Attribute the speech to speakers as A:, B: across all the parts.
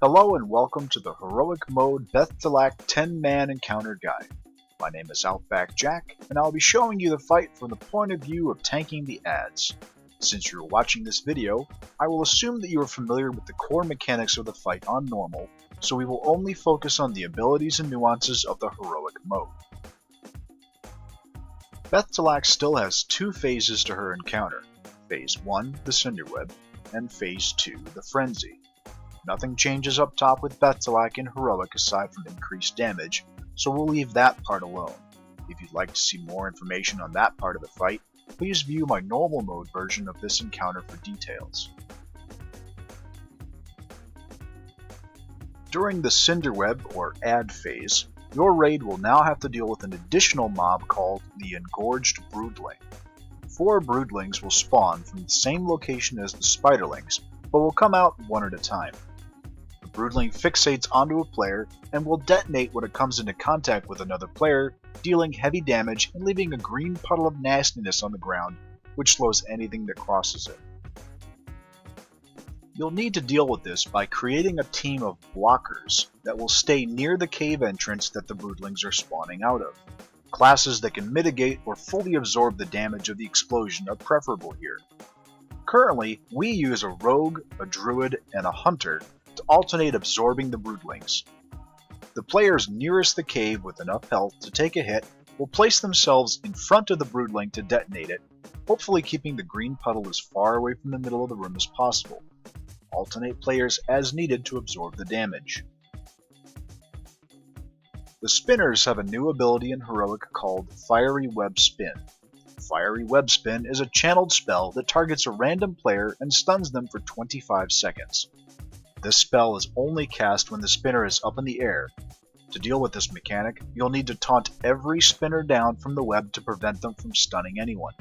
A: Hello and welcome to the Heroic Mode Beth'tilac 10-man encounter guide. My name is Outback Jack, and I'll be showing you the fight from the point of view of tanking the adds. Since you're watching this video, I will assume that you are familiar with the core mechanics of the fight on normal, so we will only focus on the abilities and nuances of the Heroic Mode. Beth'tilac still has two phases to her encounter, Phase 1, the Cinderweb, and Phase 2, the Frenzy. Nothing changes up top with Beth'tilac in Heroic aside from increased damage, so we'll leave that part alone. If you'd like to see more information on that part of the fight, please view my normal mode version of this encounter for details. During the Cinderweb or Add phase, your raid will now have to deal with an additional mob called the Engorged Broodling. 4 broodlings will spawn from the same location as the spiderlings, but will come out one at a time. The broodling fixates onto a player and will detonate when it comes into contact with another player, dealing heavy damage and leaving a green puddle of nastiness on the ground, which slows anything that crosses it. You'll need to deal with this by creating a team of blockers that will stay near the cave entrance that the broodlings are spawning out of. Classes that can mitigate or fully absorb the damage of the explosion are preferable here. Currently, we use a rogue, a druid, and a hunter to alternate absorbing the broodlings. The players nearest the cave with enough health to take a hit will place themselves in front of the broodling to detonate it, hopefully keeping the green puddle as far away from the middle of the room as possible. Alternate players as needed to absorb the damage. The spinners have a new ability in Heroic called Fiery Web Spin. Fiery Web Spin is a channeled spell that targets a random player and stuns them for 25 seconds. This spell is only cast when the spinner is up in the air. To deal with this mechanic, you'll need to taunt every spinner down from the web to prevent them from stunning anyone.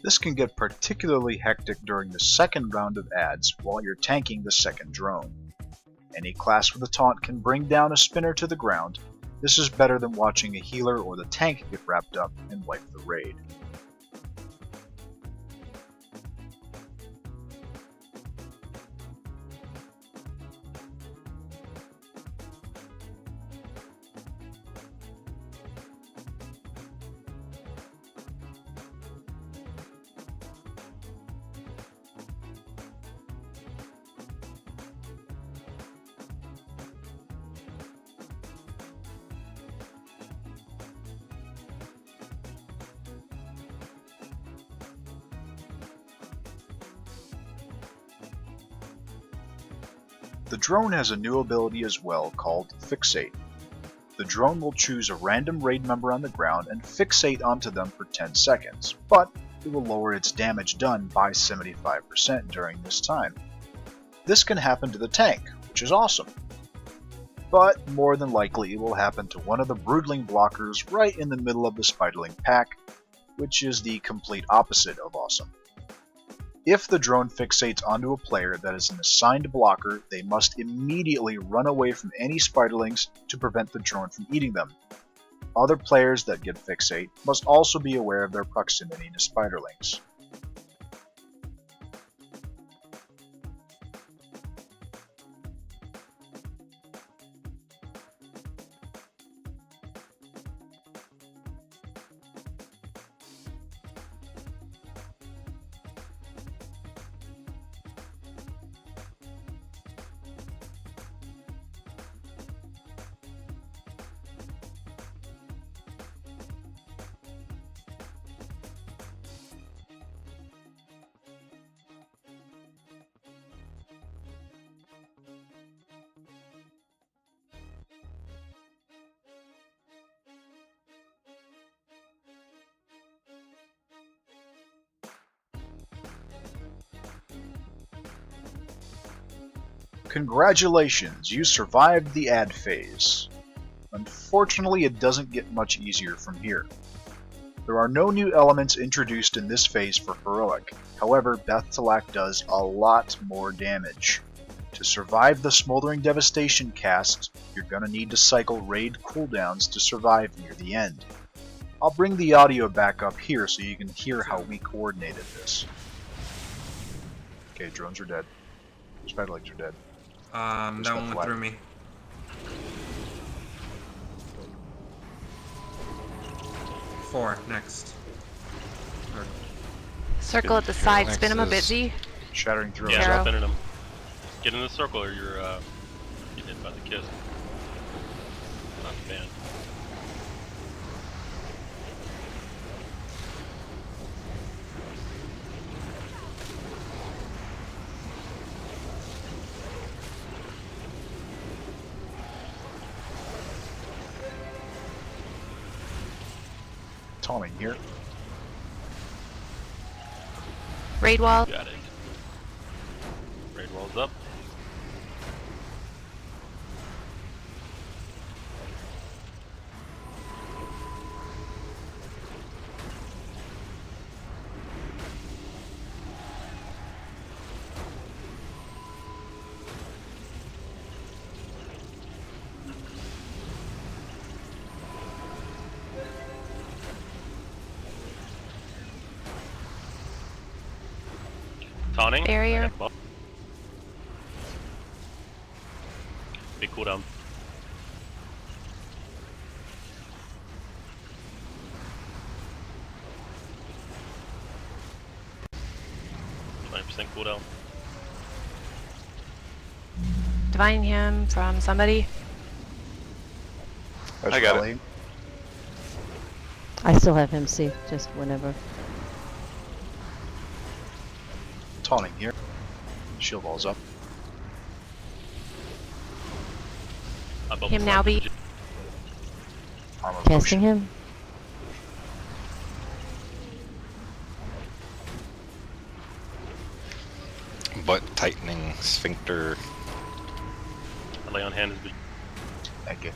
A: This can get particularly hectic during the second round of adds while you're tanking the second drone. Any class with a taunt can bring down a spinner to the ground. This is better than watching a healer or the tank get wrapped up and wipe the raid. The drone has a new ability as well called Fixate. The drone will choose a random raid member on the ground and fixate onto them for 10 seconds, but it will lower its damage done by 75% during this time. This can happen to the tank, which is awesome. But more than likely it will happen to one of the broodling blockers right in the middle of the spiderling pack, which is the complete opposite of awesome. If the drone fixates onto a player that is an assigned blocker, they must immediately run away from any spiderlings to prevent the drone from eating them. Other players that get fixate must also be aware of their proximity to spiderlings. Congratulations, you survived the add phase. Unfortunately, it doesn't get much easier from here. There are no new elements introduced in this phase for Heroic, however Beth'tilac does a lot more damage. To survive the Smoldering Devastation cast, you're gonna need to cycle raid cooldowns to survive near the end. I'll bring the audio back up here so you can hear how we coordinated this. Okay, drones are dead. Spiderlegs are dead.
B: That one went through me. Four, next. Or,
C: Circle at the side,
D: Next
C: spin him a bit,
D: is-
C: Z.
A: Shattering through.
E: Yeah,
C: Arrow.
E: spinning them. Get in the circle or you're getting hit by the kiss. Not the band.
A: Taunting here.
C: Raid wall.
E: Got it. Raid walls up. Taunting.
C: Barrier.
E: I got buff. Big cooldown. Cooldown.
C: Divine him from somebody.
A: There's
D: I got it.
A: rallying.
F: I still have him see, just whenever.
A: Taunting here. Shield wall's up.
C: Him now be.
A: Armor
F: Casting
A: potion.
F: him?
D: Butt tightening sphincter.
E: Lay on hand is big.
A: Thank you.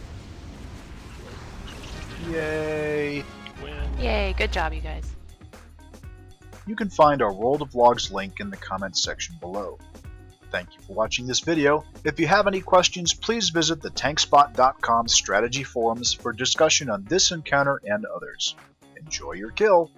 A: Yay!
E: Win.
C: Yay, good job, you guys.
A: You can find our World of Logs link in the comments section below. Thank you for watching this video. If you have any questions, please visit the tankspot.com strategy forums for discussion on this encounter and others. Enjoy your kill!